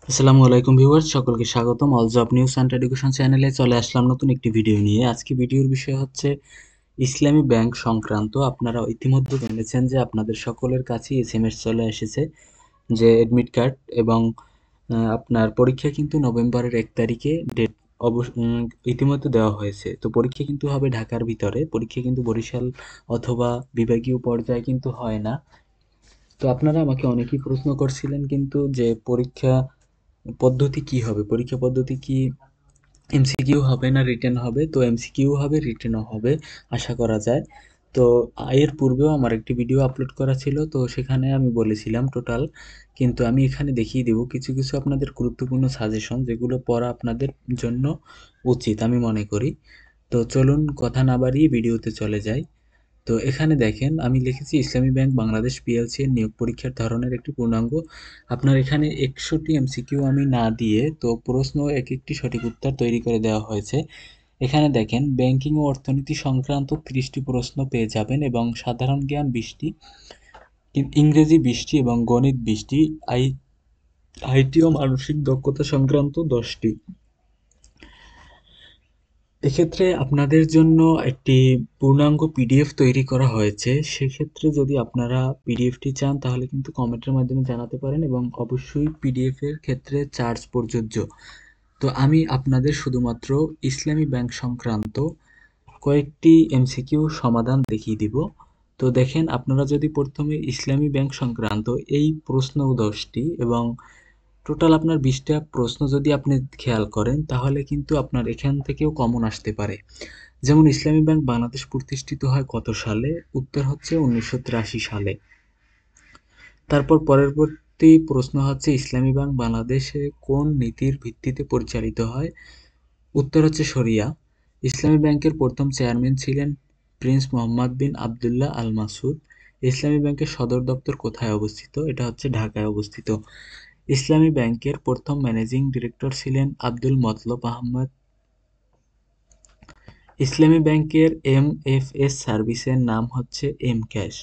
আসসালামু আলাইকুম ভিউয়ার্স, সকলকে স্বাগতম all job news and education চ্যানেলে। চলে আসলাম নতুন একটি ভিডিও নিয়ে। আজকে ভিডিওর বিষয় হচ্ছে ইসলামী ব্যাংক সংক্রান্ত। আপনারা ইতিমধ্যে জেনেছেন যে আপনাদের সকলের কাছেই এসএমএস চলে এসেছে যে এডমিট কার্ড এবং আপনার পরীক্ষা কিন্তু নভেম্বরের 1 তারিখে ডেট ইতিমধ্যে দেওয়া হয়েছে। তো পরীক্ষা কিন্তু হবে ঢাকার ভিতরে, পরীক্ষা কিন্তু বরিশাল অথবা বিভাগীয় পর্যায়ে কিন্তু হয় না। তো আপনারা আমাকে অনেকেই প্রশ্ন করছিলেন কিন্তু যে পরীক্ষা পদ্ধতি কি হবে, পরীক্ষা পদ্ধতি কি এমসিকিউ হবে না রিটেন হবে? তো এমসিকিউ হবে, রিটেনও হবে আশা করা যায়। তো এর পূর্বেও আমার একটি ভিডিও আপলোড করা ছিল, তো সেখানে আমি বলেছিলাম টোটাল, কিন্তু আমি এখানে দেখিয়ে দেব কিছু কিছু আপনাদের গুরুত্বপূর্ণ সাজেশন যেগুলো পড়া আপনাদের জন্য উচিত আমি মনে করি। তো চলুন কথা না বাড়িয়ে ভিডিওতে চলে যাই। তো এখানে দেখেন আমি লিখেছি ইসলামী ব্যাংক বাংলাদেশ পিএলসি এর নিয়োগ পরীক্ষার ধরনের একটি পূর্ণাঙ্গ। আপনার এখানে 100টি এমসিকিউ আমি না দিয়ে তো প্রশ্ন এক একটি সঠিক উত্তর তৈরি করে দেওয়া হয়েছে। এখানে দেখেন ব্যাংকিং ও অর্থনীতি সংক্রান্ত 30টি প্রশ্ন পেয়ে যাবেন এবং সাধারণ জ্ঞান 20টি, ইংরেজি 20টি এবং গণিত 20টি, আই আইটি ও মানসিক দক্ষতা সংক্রান্ত 10টি। এক্ষেত্রে আপনাদের জন্য একটি পূর্ণাঙ্গ পিডিএফ তৈরি করা হয়েছে। সেক্ষেত্রে যদি আপনারা পিডিএফটি চান তাহলে কিন্তু কমেন্টের মাধ্যমে জানাতে পারেন এবং অবশ্যই পিডিএফ এর ক্ষেত্রে চার্জ প্রযোজ্য। তো আমি আপনাদের শুধুমাত্র ইসলামী ব্যাংক সংক্রান্ত কয়েকটি এমসিকিউ সমাধান দেখিয়ে দিব। তো দেখেন আপনারা যদি প্রথমে ইসলামী ব্যাংক সংক্রান্ত এই প্রশ্ন 10টি এবং টোটাল আপনার 20টা প্রশ্ন যদি আপনি খেয়াল করেন তাহলে কিন্তু আপনার এখান থেকেও কমন আসতে পারে। যেমন ইসলামী ব্যাংক বাংলাদেশ প্রতিষ্ঠিত হয় কত সালে? উত্তর হচ্ছে 1983 সালে। তারপর পরবর্তী প্রশ্ন হচ্ছে ইসলামী ব্যাংক বাংলাদেশে কোন নীতির ভিত্তিতে পরিচালিত হয়? উত্তর হচ্ছে শরিয়া। ইসলামী ব্যাংকের প্রথম চেয়ারম্যান ছিলেন প্রিন্স মোহাম্মদ বিন আবদুল্লাহ আল মাসুদ। ইসলামী ব্যাংকের সদর দপ্তর কোথায় অবস্থিত? এটা হচ্ছে ঢাকায় অবস্থিত। ইসলামী ব্যাংকের প্রথম ম্যানেজিং ডিরেক্টর ছিলেন আব্দুল মতলব আহমদ। ইসলামী ব্যাংকের এমএফএস সার্ভিসের নাম হচ্ছে এম ক্যাশ।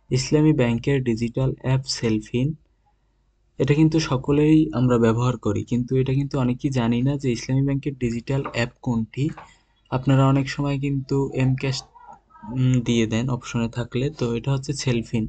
ইসলামী ব্যাংকের ডিজিটাল অ্যাপ সেলফিন, এটা কিন্তু সকলেই আমরা ব্যবহার করি, কিন্তু এটা কিন্তু অনেকেই জানি না যে ইসলামী ব্যাংকের ডিজিটাল অ্যাপ কোনটি। আপনারা অনেক সময় কিন্তু এম ক্যাশ দিয়ে দেন অপশনে থাকলে, তো এটা হচ্ছে সেলফিন।